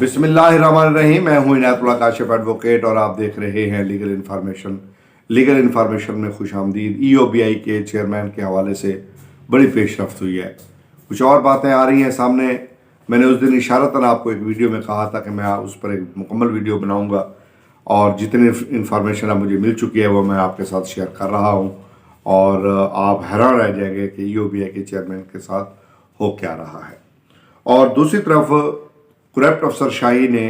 बिस्मिल्लाहिर्रहमानिर्रहीम। मैं हूं इनायतुल्लाह काशिफ एडवोकेट और आप देख रहे हैं लीगल इन्फॉर्मेशन में खुश आमदीद। EOBI के चेयरमैन के हवाले से बड़ी पेशरफ्त हुई है, कुछ और बातें आ रही हैं सामने। मैंने उस दिन इशारतन आपको एक वीडियो में कहा था कि मैं उस पर एक मुकम्मल वीडियो बनाऊंगा और जितनी इन्फॉर्मेशन अब मुझे मिल चुकी है वो मैं आपके साथ शेयर कर रहा हूं और आप हैरान रह जाएंगे कि EOBI के चेयरमैन के साथ हो क्या रहा है। और दूसरी तरफ करप्ट अफसर शाही ने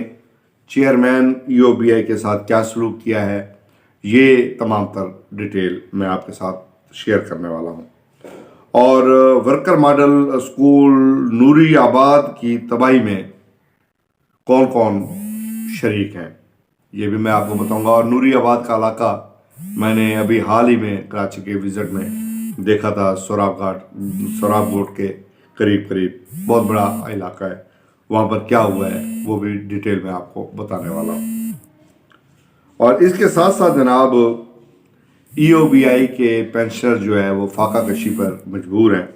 चेयरमैन EOBI के साथ क्या सलूक किया है, ये तमाम तर डिटेल मैं आपके साथ शेयर करने वाला हूँ। और वर्कर मॉडल स्कूल नूरी आबाद की तबाही में कौन कौन शरीक हैं ये भी मैं आपको बताऊंगा। और नूरी आबाद का इलाका मैंने अभी हाल ही में कराची के विजिट में देखा था। सोराब घाट के करीब बहुत बड़ा इलाका है, वहाँ पर क्या हुआ है वो भी डिटेल में आपको बताने वाला हूँ। और इसके साथ साथ जनाब EOBI के पेंशनर जो है वो फाका कशी पर मजबूर हैं।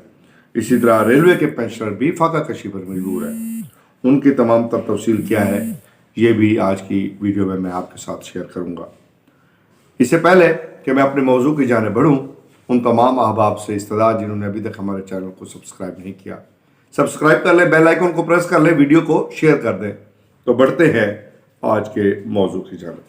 इसी तरह रेलवे के पेंशनर भी फाका कशी पर मजबूर हैं। उनकी तमाम तफसील क्या है ये भी आज की वीडियो में मैं आपके साथ शेयर करूँगा। इससे पहले कि मैं अपने मौजू की जाने बढ़ूँ, उन तमाम अहबाब से इस्तदाद जिन्होंने अभी तक हमारे चैनल को सब्सक्राइब नहीं किया, सब्सक्राइब कर लें, बेल आइकन को प्रेस कर लें, वीडियो को शेयर कर दें। तो बढ़ते हैं आज के मौजू की जानिब।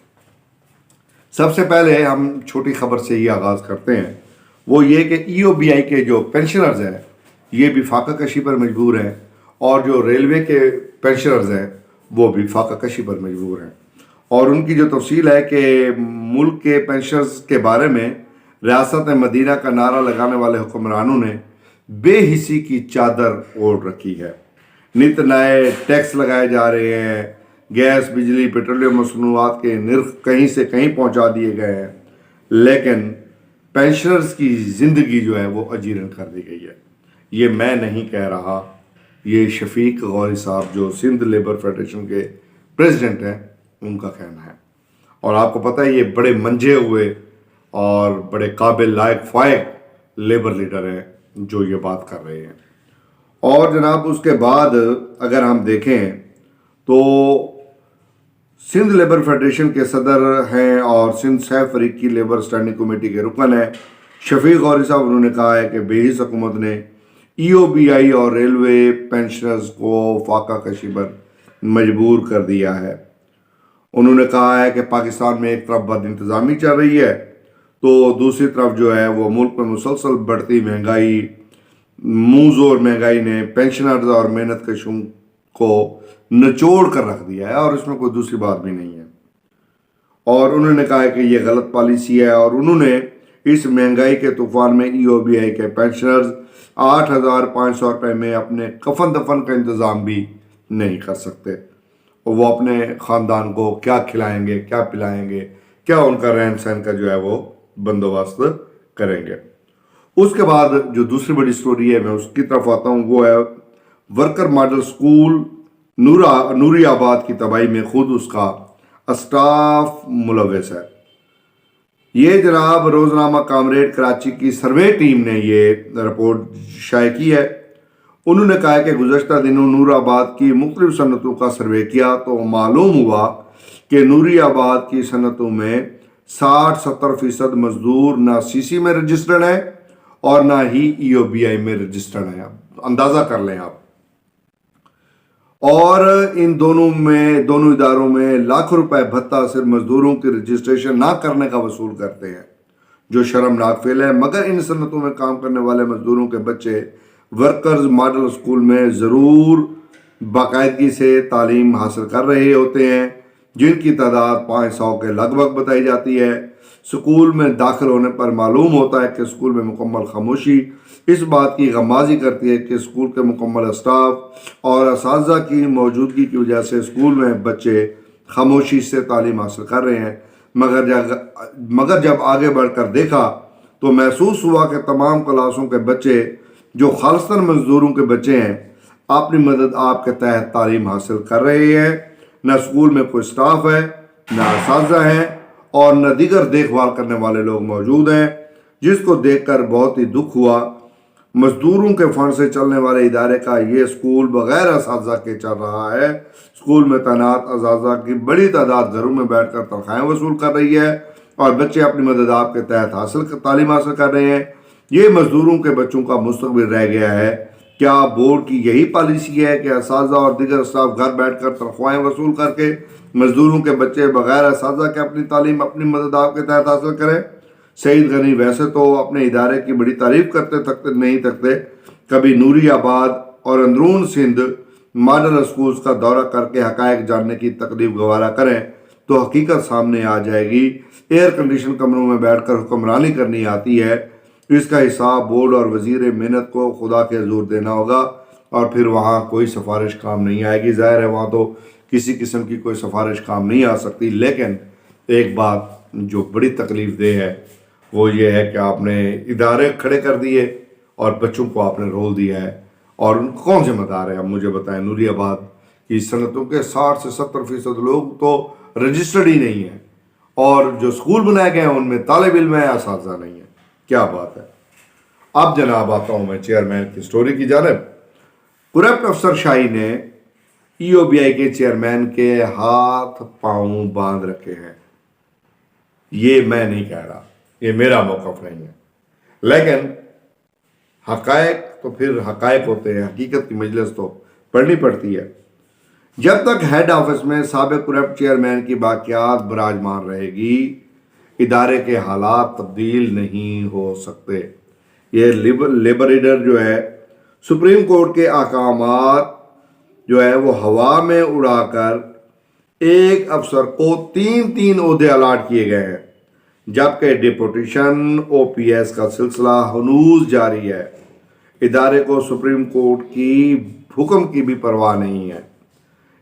सबसे पहले हम छोटी खबर से ही आगाज़ करते हैं, वो ये कि EOBI के जो पेंशनर्स हैं ये भी फाका कशी पर मजबूर हैं और जो रेलवे के पेंशनर्स हैं वो भी फाका कशी पर मजबूर हैं। और उनकी जो तफसील है कि मुल्क के पेंशनर्स के बारे में रियासत मदीना का नारा लगाने वाले हुक्मरानों ने बेहिसी की चादर ओढ़ रखी है। नित नए टैक्स लगाए जा रहे हैं, गैस, बिजली, पेट्रोलियम मसनूआत के निर्ख कहीं से कहीं पहुंचा दिए गए हैं, लेकिन पेंशनर्स की ज़िंदगी जो है वो अजीरन कर दी गई है। ये मैं नहीं कह रहा, ये शफीक गौरी साहब जो सिंध लेबर फेडरेशन के प्रेसिडेंट हैं उनका कहना है। और आपको पता है ये बड़े मंझे हुए और बड़े काबिल लायक फायक लेबर लीडर हैं जो ये बात कर रहे हैं। और जनाब उसके बाद अगर हम देखें तो सिंध लेबर फेडरेशन के सदर हैं और सिंध सैफ फरीकी लेबर स्टैंडिंग कमेटी के रुकन हैं शफीक गौरी साहब। उन्होंने कहा है कि बेहिस हुकूमत ने EOBI और रेलवे पेंशनर्स को फाका कशी पर मजबूर कर दिया है। उन्होंने कहा है कि पाकिस्तान में एक तरफ बद इंतज़ामी चल रही है तो दूसरी तरफ जो है वो मुल्क में मुसलसल बढ़ती महंगाई, मुँह जोर महंगाई ने पेंशनर्स और मेहनत कशों को निचोड़ कर रख दिया है और इसमें कोई दूसरी बात भी नहीं है। और उन्होंने कहा है कि ये गलत पॉलिसी है और उन्होंने इस महंगाई के तूफान में EOBI के पेंशनर्स 8,500 रुपये में अपने कफन दफन का इंतज़ाम भी नहीं कर सकते और वो अपने ख़ानदान को क्या खिलाएंगे, क्या पिलाएंगे, क्या उनका रहन सहन का जो है वो बंदोबस्त करेंगे। उसके बाद जो दूसरी बड़ी स्टोरी है मैं उसकी तरफ आता हूँ, वो है वर्कर मॉडल स्कूल नूरी आबाद की तबाही में खुद उसका स्टाफ मुलव्वस है। ये जनाब रोज़नामा कामरेड कराची की सर्वे टीम ने ये रिपोर्ट शाये की है। उन्होंने कहा है कि गुज़श्ता दिनों नूर आबाद की मुख्तलिफ सनतों का सर्वे किया तो मालूम हुआ कि नूरी आबाद की सनतों में 60-70% मजदूर ना CC में रजिस्टर्ड है और ना ही EOBI में रजिस्टर्ड है। अंदाज़ा कर लें आप। और इन दोनों इदारों में लाखों रुपए भत्ता सिर्फ मजदूरों की रजिस्ट्रेशन ना करने का वसूल करते हैं, जो शर्मनाक फेल है। मगर इन सनतों में काम करने वाले मजदूरों के बच्चे वर्कर्स मॉडल स्कूल में ज़रूर बाकायदगी से तालीम हासिल कर रहे होते हैं, जिनकी तादाद 500 के लगभग बताई जाती है। स्कूल में दाखिल होने पर मालूम होता है कि स्कूल में मुकम्मल खामोशी इस बात की गमाजी करती है कि स्कूल के मुकम्मल स्टाफ और असातिज़ा की मौजूदगी की वजह से स्कूल में बच्चे खामोशी से तालीम हासिल कर रहे हैं। मगर जब आगे बढ़कर देखा तो महसूस हुआ कि तमाम क्लासों के बच्चे जो खालिस्तन मजदूरों के बच्चे हैं अपनी मदद आपके तहत तालीम हासिल कर रहे हैं। न स्कूल में कोई स्टाफ है, न असातिज़ा है और न दीगर देखभाल करने वाले लोग मौजूद हैं, जिसको देखकर बहुत ही दुख हुआ। मजदूरों के फंड से चलने वाले इदारे का ये स्कूल बगैर असातिज़ा के चल रहा है। स्कूल में तैनात असातिज़ा की बड़ी तादाद घरों में बैठकर तनख्वाहें वसूल कर रही है और बच्चे अपनी मदद आपके तहत तालीम हासिल कर रहे हैं। ये मजदूरों के बच्चों का मुस्तकबिल रह गया है। क्या बोर्ड की यही पॉलिसी है कि असातिज़ा और दीगर स्टाफ घर बैठकर तनख्वाहें वसूल करके मजदूरों के बच्चे बगैर असातिज़ा के अपनी तालीम अपनी मदद आपके तहत हासिल करें? सईद गनी वैसे तो अपने इदारे की बड़ी तारीफ करते थकते नहीं थकते। कभी नूरियाबाद और अंदरून सिंध मॉडल स्कूल्स का दौरा करके हकायक जानने की तकलीफ गवारा करें तो हकीकत सामने आ जाएगी। एयर कंडीशन कमरों में बैठकर हुक्मरानी करनी आती है। इसका हिसाब बोर्ड और वजीर मेहनत को खुदा के हजूर देना होगा और फिर वहाँ कोई सिफारिश काम नहीं आएगी। ज़ाहिर है वहाँ तो किसी किस्म की कोई सिफारिश काम नहीं आ सकती। लेकिन एक बात जो बड़ी तकलीफ दे है वो ये है कि आपने इदारे खड़े कर दिए और बच्चों को आपने रोल दिया है। और कौन जिम्मेदार है? अब मुझे बताएं। नूरियाबाद की सनतों के 60 से 70% लोग तो रजिस्टर्ड ही नहीं है और जो स्कूल बनाए गए हैं उनमें तालिब इल्म है, असातिज़ा नहीं है। क्या बात है। अब जनाब आता हूँ मैं चेयरमैन की स्टोरी की जानब। करप्ट अफसर शाही ने EOBI के चेयरमैन के हाथ पांव बांध रखे हैं। ये मैं नहीं कह रहा, ये मेरा मौक़िफ़ नहीं है, लेकिन हकायक तो फिर हकायक होते हैं। हकीकत की मजलिस तो पढ़नी पड़ती है। जब तक हेड ऑफिस में साबिक़ करप्ट चेयरमैन की बाक़ियात बराजमान रहेगी, इदारे के हालात तब्दील नहीं हो सकते। ये लेबर लीडर जो है सुप्रीम कोर्ट के अहकामात जो है वो हवा में उड़ाकर एक अफसर को 3 ओहदे अलाट किए गए हैं, जबकि डिपोटेशन OPS का सिलसिला हनूज जारी है। इदारे को सुप्रीम कोर्ट की हुक्म की भी परवाह नहीं है।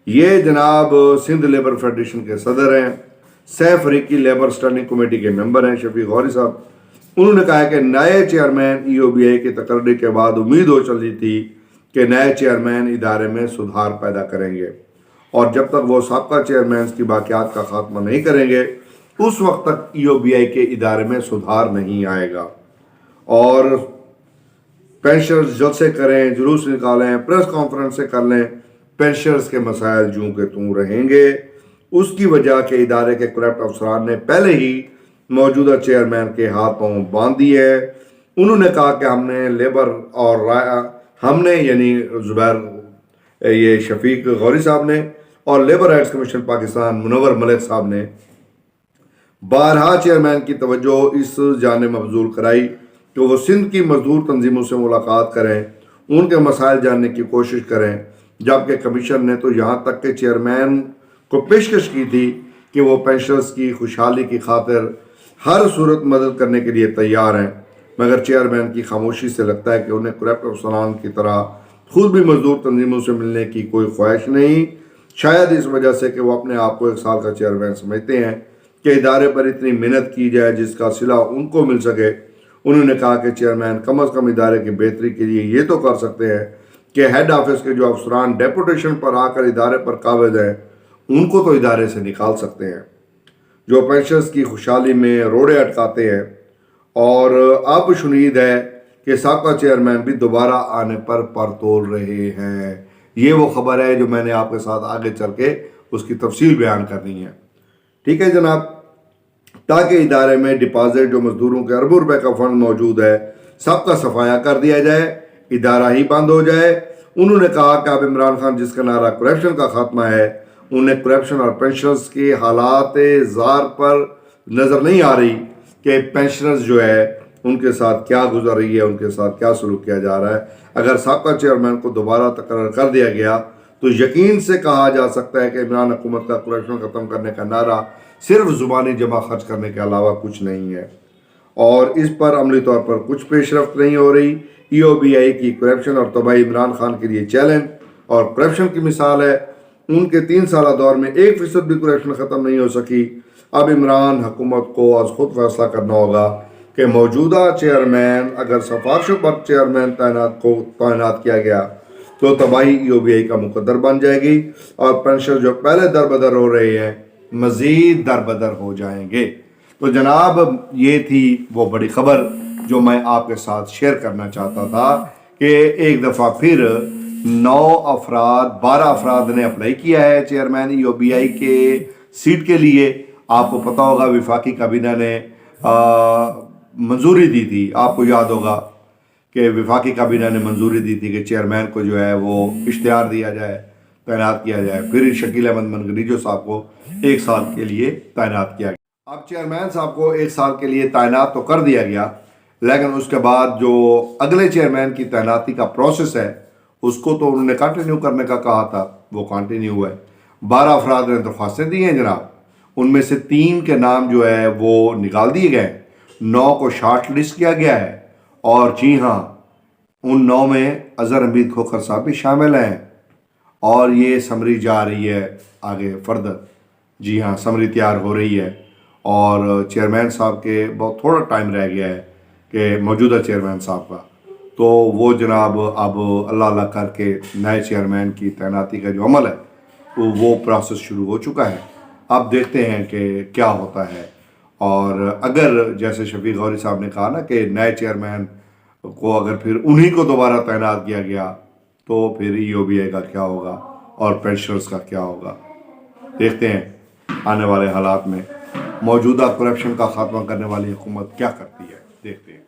ये जनाब सिंध लेबर फेडरेशन के सदर हैं, सैफ फरीकी लेबर स्टैंडिंग कमेटी के मेंबर हैं शफीक गौरी साहब। उन्होंने कहा कि नए चेयरमैन EOBI की तकर्री के बाद उम्मीद हो चली थी कि नए चेयरमैन इदारे में सुधार पैदा करेंगे और जब तक वो साबका चेयरमैन की बाक़ियात का खात्मा नहीं करेंगे उस वक्त तक EOBI के इदारे में सुधार नहीं आएगा। और पेंशनर्स जलसे करें, जुलूस निकालें, प्रेस कॉन्फ्रेंसें कर लें, पेंशनर्स के मसाइल जूं के तूं रहेंगे। उसकी वजह के इदारे के करप्ट अफसरान ने पहले ही मौजूदा चेयरमैन के हाथों बांध दिए है। उन्होंने कहा कि हमने लेबर और हमने यानी जुबैर ये शफीक गौरी साहब ने और labour rights commission Pakistan Munawar Malik साहब ने बारहा चेयरमैन की तवज्जो इस जानिब मबजूल कराई कि वो सिंध की मजदूर तंजीमों से मुलाकात करें, उनके मसाइल जानने की कोशिश करें, जबकि कमीशन ने तो यहाँ तक के चेयरमैन को पेशकश की थी कि वो पेंशनर्स की खुशहाली की खातिर हर सूरत मदद करने के लिए तैयार हैं। मगर चेयरमैन की खामोशी से लगता है कि उन्हें करप्ट अफसरान की तरह खुद भी मजदूर तंजीमों से मिलने की कोई ख्वाहिश नहीं। शायद इस वजह से कि वो अपने आप को 1 साल का चेयरमैन समझते हैं कि इदारे पर इतनी मेहनत की जाए जिसका सिला उनको मिल सके। उन्होंने कहा कि चेयरमैन कम अज़ कम इदारे की बेहतरी के लिए ये तो कर सकते हैं कि हेड ऑफिस के जो अफसरान डेपुटेशन पर आकर इदारे पर काबिज हैं उनको तो इदारे से निकाल सकते हैं, जो पेंशनर्स की खुशहाली में रोड़े अटकाते हैं। और अब शुनीद है कि साबका चेयरमैन भी दोबारा आने पर तोल रहे हैं। ये वो खबर है जो मैंने आपके साथ आगे चल के उसकी तफसील बयान करनी है। ठीक है जनाब, ताकि इदारे में डिपॉजिट जो मजदूरों के अरबों रुपए का फंड मौजूद है सबका सफाया कर दिया जाए, इदारा ही बंद हो जाए। उन्होंने कहा कि अब इमरान खान जिसका नारा करप्शन का खात्मा है, उन्हें करप्शन और पेंशनर्स के हालात ज़ार पर नज़र नहीं आ रही कि पेंशनर्स जो है उनके साथ क्या गुजर रही है, उनके साथ क्या सलूक किया जा रहा है। अगर साबका चेयरमैन को दोबारा तकर्रर कर दिया गया तो यकीन से कहा जा सकता है कि इमरान हुकूमत का करप्शन ख़त्म करने का नारा सिर्फ ज़ुबानी जमा खर्च करने के अलावा कुछ नहीं है और इस पर अमली तौर पर कुछ पेशरफ्त नहीं हो रही। EOBI की करप्शन और तबाही इमरान खान के लिए चैलेंज और करप्शन की मिसाल है। उनके 3 साल दौर में 1% भी करप्शन ख़त्म नहीं हो सकी। अब इमरान हुकूमत को आज खुद फैसला करना होगा कि मौजूदा चेयरमैन अगर सिफारिशों पर चेयरमैन तैनात किया गया तो तबाही EOBI का मुकद्दर बन जाएगी और पेंशनर जो पहले दरबदर हो रहे हैं मज़ीद दरबदर हो जाएंगे। तो जनाब ये थी वो बड़ी खबर जो मैं आपके साथ शेयर करना चाहता था कि एक दफ़ा फिर 12 अफराद ने अप्लाई किया है चेयरमैन EOBI के सीट के लिए। आपको पता होगा वफाकी काबीना ने मंजूरी दी थी, आपको याद होगा कि वफाकी काबीना ने मंजूरी दी थी कि चेयरमैन को जो है वो इश्तिहार दिया जाए, तैनात किया जाए। फिर शकील अहमद मनगरीजो साहब को 1 साल के लिए तैनात किया गया। अब चेयरमैन साहब को 1 साल के लिए तैनात तो कर दिया गया, लेकिन उसके बाद जो अगले चेयरमैन की तैनाती का प्रोसेस है उसको तो उन्होंने कंटिन्यू करने का कहा था, वो कंटिन्यू हुआ है। 12 अफराद ने दरख्वास्तें दी हैं जनाब, उनमें से 3 के नाम जो है वो निकाल दिए गए, 9 को शॉर्ट लिस्ट किया गया है। और जी हाँ, उन 9 में अज़हर हमीद खोखर साहब भी शामिल हैं और ये समरी जा रही है आगे फर्दर। जी हाँ, समरी तैयार हो रही है और चेयरमैन साहब के बहुत थोड़ा टाइम रह गया है कि मौजूदा चेयरमैन साहब का, तो वो जनाब अब अल्लाह अल्लाह करके नए चेयरमैन की तैनाती का जो अमल है वो प्रोसेस शुरू हो चुका है। अब देखते हैं कि क्या होता है। और अगर जैसे शफीक गौरी साहब ने कहा ना कि नए चेयरमैन को अगर फिर उन्हीं को दोबारा तैनात किया गया तो फिर EOBI का क्या होगा और पेंशनर्स का क्या होगा। देखते हैं आने वाले हालात में मौजूदा करप्शन का खात्मा करने वाली हुकूमत क्या करती है, देखते हैं।